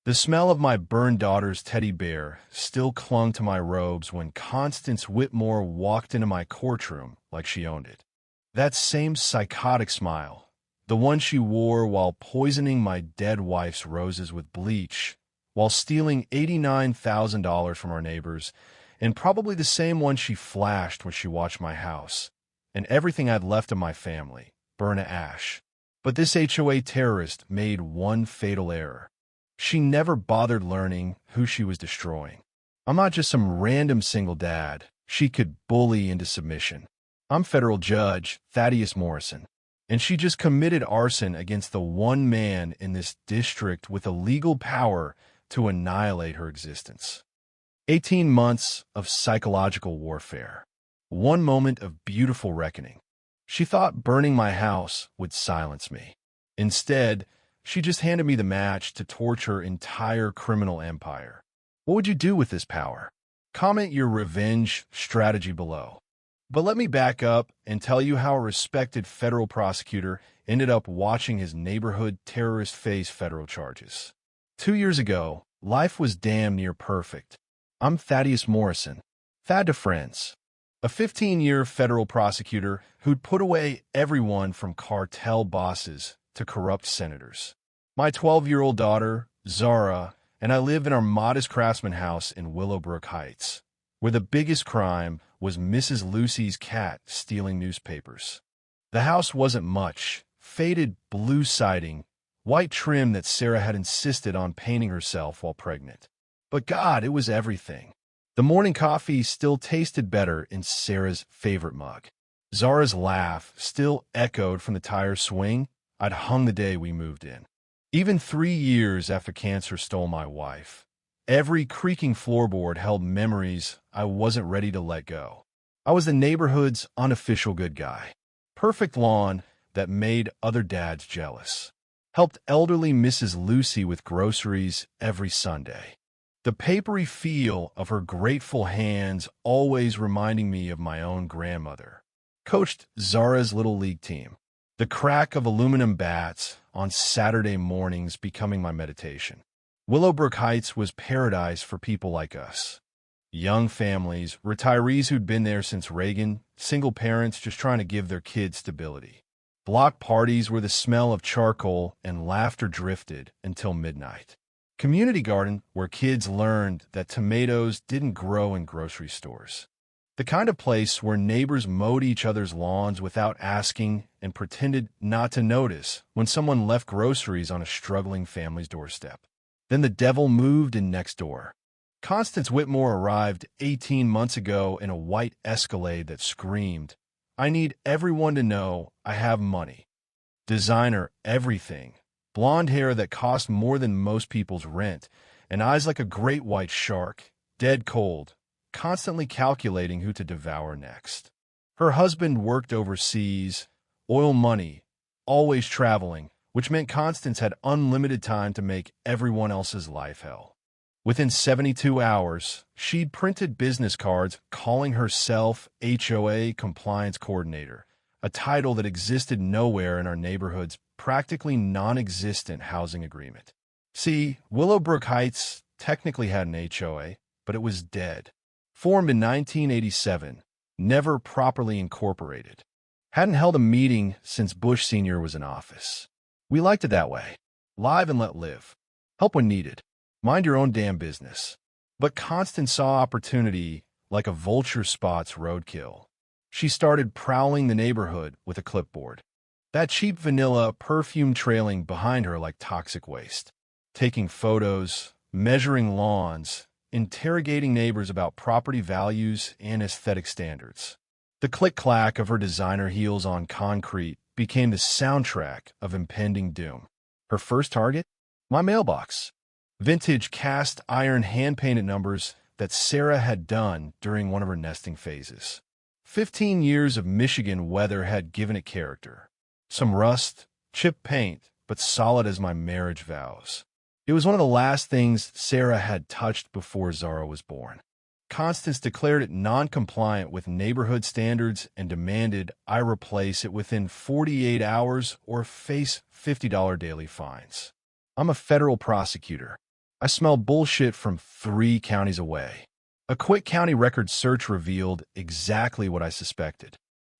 The smell of my burned daughter's teddy bear still clung to my robes when Constance Whitmore walked into my courtroom like she owned it. That same psychotic smile, the one she wore while poisoning my dead wife's roses with bleach, while stealing $89,000 from our neighbors, and probably the same one she flashed when she watched my house, and everything I'd left of my family, burn to ash. But this HOA terrorist made one fatal error. She never bothered learning who she was destroying. I'm not just some random single dad she could bully into submission. I'm federal judge Thaddeus Morrison, and she just committed arson against the one man in this district with the legal power to annihilate her existence. 18 months of psychological warfare. One moment of beautiful reckoning. She thought burning my house would silence me. Instead, she just handed me the match to torch her entire criminal empire. What would you do with this power? Comment your revenge strategy below. But let me back up and tell you how a respected federal prosecutor ended up watching his neighborhood terrorist face federal charges. 2 years ago, life was damn near perfect. I'm Thaddeus Morrison, Thad to friends, a 15-year federal prosecutor who'd put away everyone from cartel bosses to corrupt senators. My 12-year-old daughter, Zara, and I live in our modest craftsman house in Willowbrook Heights, where the biggest crime was Mrs. Lucy's cat stealing newspapers. The house wasn't much, faded blue siding, white trim that Sarah had insisted on painting herself while pregnant. But God, it was everything. The morning coffee still tasted better in Sarah's favorite mug. Zara's laugh still echoed from the tire swing I'd hung the day we moved in. Even 3 years after cancer stole my wife, every creaking floorboard held memories I wasn't ready to let go. I was the neighborhood's unofficial good guy. Perfect lawn that made other dads jealous. Helped elderly Mrs. Lucy with groceries every Sunday. The papery feel of her grateful hands always reminding me of my own grandmother. Coached Zara's little league team. The crack of aluminum bats on Saturday mornings becoming my meditation. Willowbrook Heights was paradise for people like us. Young families, retirees who'd been there since Reagan, single parents just trying to give their kids stability. Block parties where the smell of charcoal and laughter drifted until midnight. Community garden where kids learned that tomatoes didn't grow in grocery stores. The kind of place where neighbors mowed each other's lawns without asking and pretended not to notice when someone left groceries on a struggling family's doorstep. Then the devil moved in next door. Constance Whitmore arrived 18 months ago in a white Escalade that screamed, "I need everyone to know I have money." Designer everything. Blonde hair that cost more than most people's rent, and eyes like a great white shark, dead cold, constantly calculating who to devour next. Her husband worked overseas, oil money, always traveling, which meant Constance had unlimited time to make everyone else's life hell. Within 72 hours, she'd printed business cards calling herself HOA Compliance Coordinator, a title that existed nowhere in our neighborhood's practically non-existent housing agreement. See, Willowbrook Heights technically had an HOA, but it was dead. Formed in 1987, never properly incorporated. Hadn't held a meeting since Bush Sr. was in office. We liked it that way. Live and let live. Help when needed. Mind your own damn business. But Constance saw opportunity like a vulture spots roadkill. She started prowling the neighborhood with a clipboard. That cheap vanilla perfume trailing behind her like toxic waste. Taking photos, measuring lawns, interrogating neighbors about property values and aesthetic standards. The click-clack of her designer heels on concrete became the soundtrack of impending doom. Her first target? My mailbox. Vintage cast iron hand-painted numbers that Sarah had done during one of her nesting phases. 15 years of Michigan weather had given it character. Some rust, chipped paint, but solid as my marriage vows. It was one of the last things Sarah had touched before Zara was born. Constance declared it non-compliant with neighborhood standards and demanded I replace it within 48 hours or face $50 daily fines. I'm a federal prosecutor. I smelled bullshit from 3 counties away. A quick county record search revealed exactly what I suspected.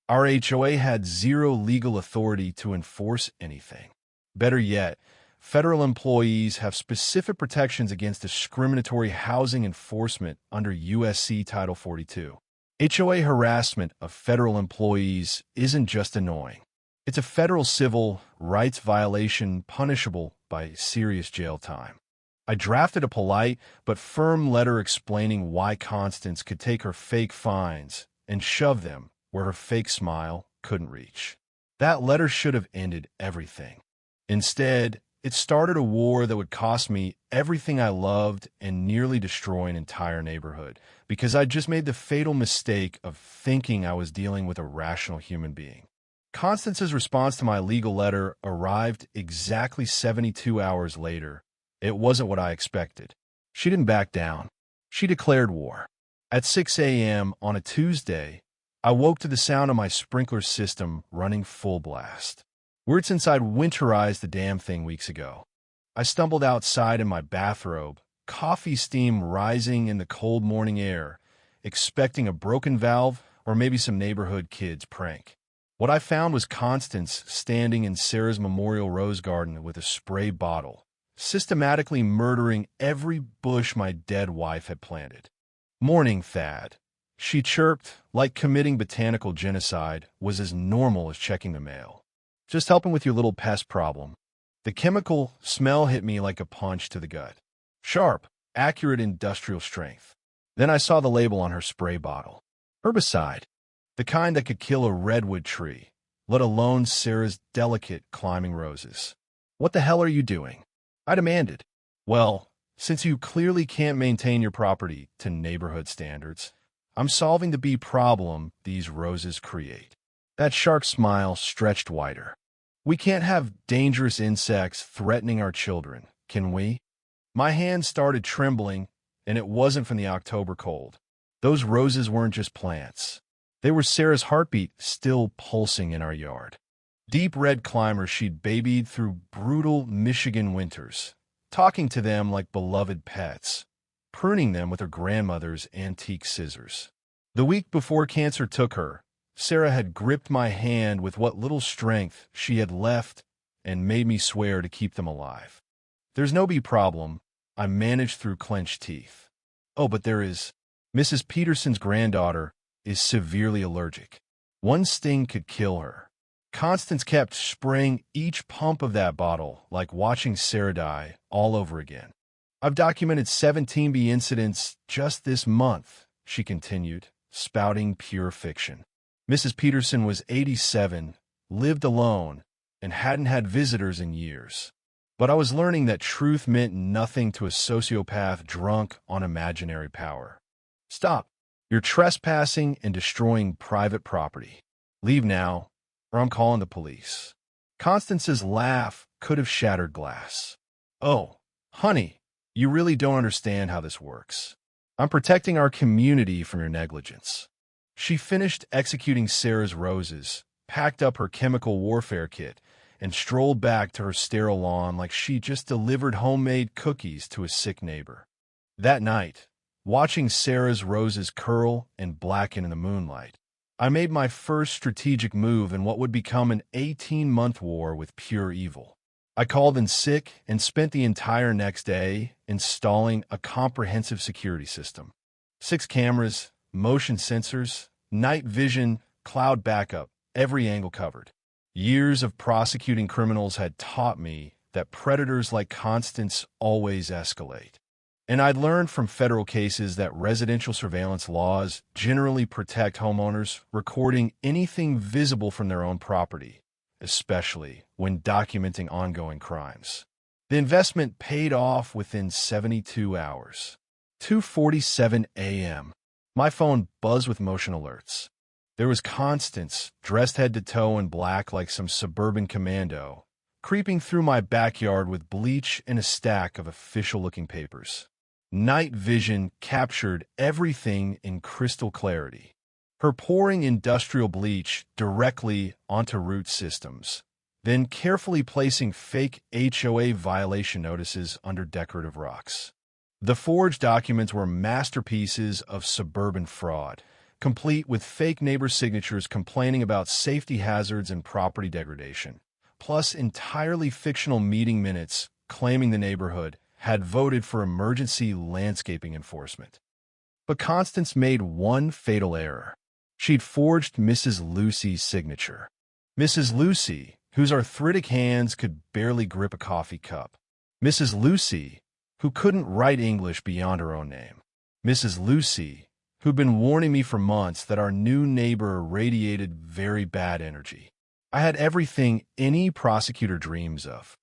Our HOA had zero legal authority to enforce anything. Better yet, federal employees have specific protections against discriminatory housing enforcement under USC Title 42. HOA harassment of federal employees isn't just annoying. It's a federal civil rights violation punishable by serious jail time. I drafted a polite but firm letter explaining why Constance could take her fake fines and shove them where her fake smile couldn't reach. That letter should have ended everything. Instead, it started a war that would cost me everything I loved and nearly destroy an entire neighborhood because I just made the fatal mistake of thinking I was dealing with a rational human being. Constance's response to my legal letter arrived exactly 72 hours later. It wasn't what I expected. She didn't back down. She declared war. At 6 a.m. on a Tuesday, I woke to the sound of my sprinkler system running full blast. Weird since I'd winterized the damn thing weeks ago. I stumbled outside in my bathrobe, coffee steam rising in the cold morning air, expecting a broken valve or maybe some neighborhood kid's prank. What I found was Constance standing in Sarah's memorial rose garden with a spray bottle, systematically murdering every bush my dead wife had planted. "Morning, Thad," she chirped, like committing botanical genocide was as normal as checking the mail. "Just helping with your little pest problem." The chemical smell hit me like a punch to the gut. Sharp, accurate industrial strength. Then I saw the label on her spray bottle. Herbicide. The kind that could kill a redwood tree, let alone Sarah's delicate climbing roses. "What the hell are you doing?" I demanded. "Well, since you clearly can't maintain your property to neighborhood standards, I'm solving the bee problem these roses create." That shark smile stretched wider. "We can't have dangerous insects threatening our children, can we?" My hands started trembling, and it wasn't from the October cold. Those roses weren't just plants. They were Sarah's heartbeat still pulsing in our yard. Deep red climbers she'd babied through brutal Michigan winters, talking to them like beloved pets, pruning them with her grandmother's antique scissors. The week before cancer took her, Sarah had gripped my hand with what little strength she had left and made me swear to keep them alive. "There's no bee problem," I managed through clenched teeth. "Oh, but there is. Mrs. Peterson's granddaughter is severely allergic. One sting could kill her." Constance kept spraying each pump of that bottle like watching Sarah die all over again. "I've documented 17 bee incidents just this month," she continued, spouting pure fiction. Mrs. Peterson was 87, lived alone, and hadn't had visitors in years. But I was learning that truth meant nothing to a sociopath drunk on imaginary power. "Stop. You're trespassing and destroying private property. Leave now, or I'm calling the police." Constance's laugh could have shattered glass. "Oh, honey, you really don't understand how this works. I'm protecting our community from your negligence." She finished executing Sarah's roses, packed up her chemical warfare kit, and strolled back to her sterile lawn like she just delivered homemade cookies to a sick neighbor. That night, watching Sarah's roses curl and blacken in the moonlight, I made my first strategic move in what would become an 18-month war with pure evil. I called in sick and spent the entire next day installing a comprehensive security system. 6 cameras, motion sensors, night vision, cloud backup, every angle covered. Years of prosecuting criminals had taught me that predators like Constance always escalate. And I'd learned from federal cases that residential surveillance laws generally protect homeowners recording anything visible from their own property, especially when documenting ongoing crimes. The investment paid off within 72 hours. 2:47 a.m. My phone buzzed with motion alerts. There was Constance, dressed head to toe in black like some suburban commando, creeping through my backyard with bleach and a stack of official-looking papers. Night vision captured everything in crystal clarity. Her pouring industrial bleach directly onto root systems, then carefully placing fake HOA violation notices under decorative rocks. The forged documents were masterpieces of suburban fraud, complete with fake neighbor signatures complaining about safety hazards and property degradation, plus entirely fictional meeting minutes claiming the neighborhood had voted for emergency landscaping enforcement. But Constance made one fatal error. She'd forged Mrs. Lucy's signature. Mrs. Lucy, whose arthritic hands could barely grip a coffee cup. Mrs. Lucy, who couldn't write English beyond her own name. Mrs. Lucy, who'd been warning me for months that our new neighbor radiated very bad energy. I had everything any prosecutor dreams of.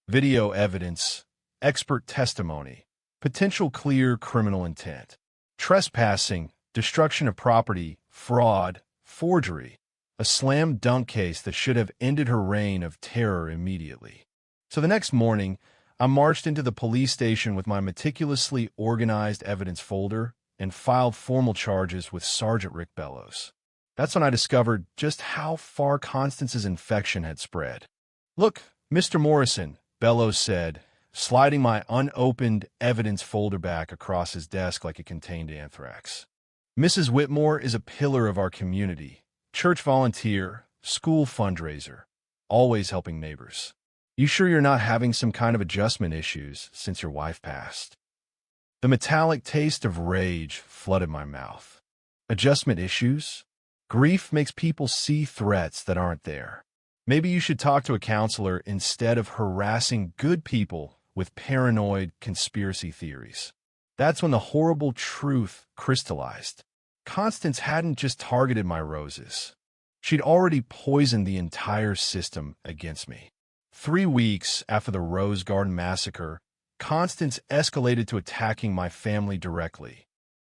Video evidence, expert testimony, potential clear criminal intent, trespassing, destruction of property, fraud, forgery, a slam dunk case that should have ended her reign of terror immediately. So the next morning, I marched into the police station with my meticulously organized evidence folder and filed formal charges with Sergeant Rick Bellows. That's when I discovered just how far Constance's infection had spread. "Look, Mr. Morrison," Bellows said, sliding my unopened evidence folder back across his desk like it contained anthrax. "Mrs. Whitmore is a pillar of our community, church volunteer, school fundraiser, always helping neighbors. You sure you're not having some kind of adjustment issues since your wife passed?" The metallic taste of rage flooded my mouth. Adjustment issues? Grief makes people see threats that aren't there. Maybe you should talk to a counselor instead of harassing good people with paranoid conspiracy theories. That's when the horrible truth crystallized. Constance hadn't just targeted my roses. She'd already poisoned the entire system against me. 3 weeks after the Rose Garden massacre, Constance escalated to attacking my family directly,